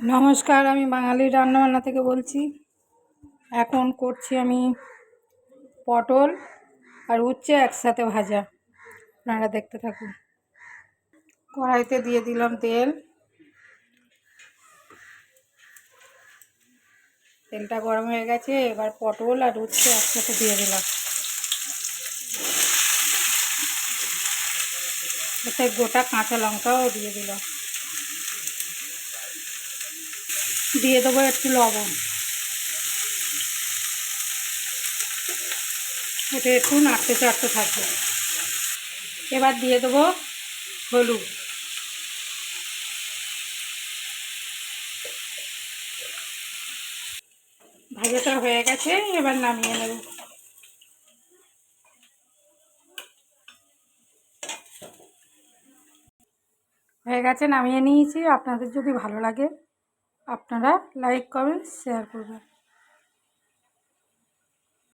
নমস্কার, আমি বাঙালির রান্নাবান্না থেকে বলছি। এখন করছি আমি পটল আর উচ্ছে একসাথে ভাজা। আপনারা দেখতে থাকুন। কড়াইতে দিয়ে দিলাম তেল। তেলটা গরম হয়ে গেছে, এবার পটল আর উচ্ছে একসাথে দিয়ে দিলাম। এতে গোটা কাঁচা লঙ্কাও দিয়ে দিলাম। দিয়ে দেবো একটু লবণ। এটা একটু নাড়তে চাড়তে থাকবে। এবার দিয়ে দেবো হলুদ। ভাজাটা হয়ে গেছে, এবার নামিয়ে নেব। হয়ে গেছে, নামিয়ে নিয়েছি। আপনাদের যদি ভালো লাগে আপনারা লাইক কমেন্ট শেয়ার করবেন।